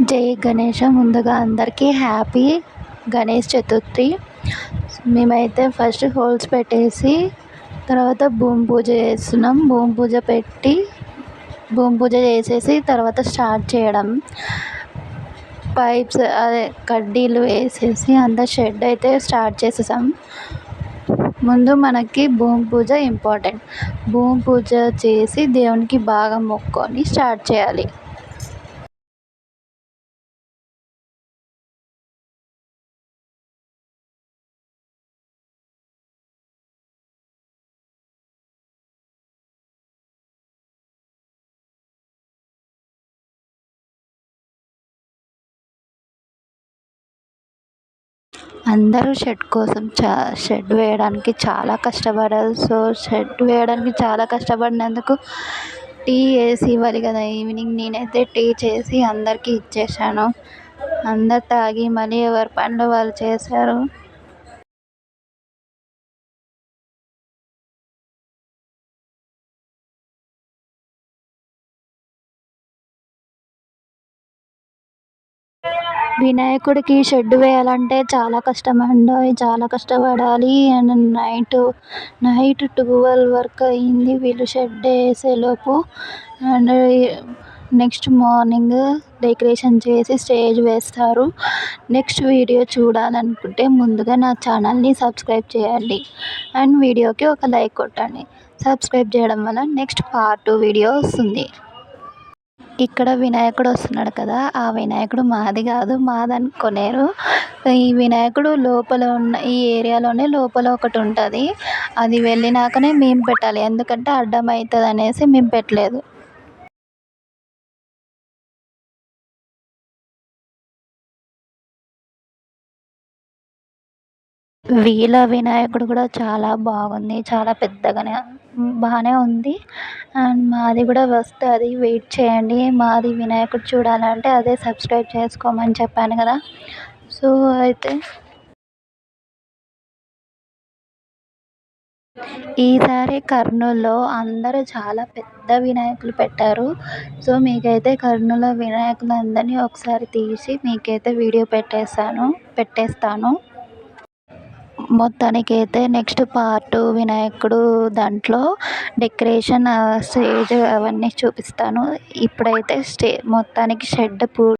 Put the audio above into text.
జై గణేష. ముందుగా అందరికీ హ్యాపీ గణేష్ చతుర్థి. మేమైతే ఫస్ట్ హోల్స్ పెట్టేసి తర్వాత భూమి పూజ చేస్తున్నాం. భూమి పూజ చేసేసి తర్వాత స్టార్ట్ చేయడం. పైప్స్ అదే కడ్డీలు వేసేసి అంతా షెడ్ అయితే స్టార్ట్ చేసేసాం. ముందు మనకి భూమి పూజ ఇంపార్టెంట్. భూమి పూజ చేసి దేవునికి బాగా మొక్కుకొని స్టార్ట్ చేయాలి. అందరూ షెడ్ వేయడానికి చాలా కష్టపడారు. సో షెడ్ వేయడానికి చాలా కష్టపడినందుకు టీ వేసి ఇవ్వాలి కదా. ఈవినింగ్ నేనైతే టీ చేసి అందరికీ ఇచ్చేసాను. అందరు తాగి మళ్ళీ ఎవరి పనులు వాళ్ళు చేశారు. వినాయకుడికి షెడ్ వేయాలంటే చాలా కష్టమండి. చాలా కష్టపడాలి. అండ్ నైట్ 12 వరకు అయింది వీళ్ళు షెడ్ వేసేలోపు. అండ్ నెక్స్ట్ మార్నింగ్ డెకరేషన్ చేసి స్టేజ్ వేస్తారు. నెక్స్ట్ వీడియో చూడాలనుకుంటే ముందుగా నా ఛానల్ని సబ్స్క్రైబ్ చేయండి. అండ్ వీడియోకి ఒక లైక్ కొట్టండి. సబ్స్క్రైబ్ చేయడం వల్ల నెక్స్ట్ పార్ట్ 2 వీడియో వస్తుంది. ఇక్కడ వినాయకుడు వస్తున్నాడు కదా, ఆ వినాయకుడు మాది కాదు, మాదనుకునేరు. ఈ వినాయకుడు లోపల ఉన్న ఈ ఏరియాలోనే లోపల ఒకటి ఉంటుంది. అది వెళ్ళినాకనే మేము పెట్టాలి. ఎందుకంటే అడ్డం అవుతుంది అనేసి మేము పెట్టలేదు. వీళ్ళ వినాయకుడు కూడా చాలా బాగుంది. చాలా పెద్దగానే బాగానే ఉంది. అండ్ మాది కూడా వస్తుంది, వెయిట్ చేయండి. మాది వినాయకుడు చూడాలంటే అదే సబ్స్క్రైబ్ చేసుకోమని చెప్పాను కదా. సో అయితే ఈసారి కర్నూలులో అందరూ చాలా పెద్ద వినాయకులు పెట్టారు. సో మీకైతే కర్నూలులో వినాయకులు అందరినీ ఒకసారి తీసి మీకైతే వీడియో పెట్టేస్తాను. మొత్తానికైతే నెక్స్ట్ పార్ట్ వినాయకుడు దాంట్లో డెకరేషన్, స్టేజ్ అవన్నీ చూపిస్తాను. ఇప్పుడైతే మొత్తానికి షెడ్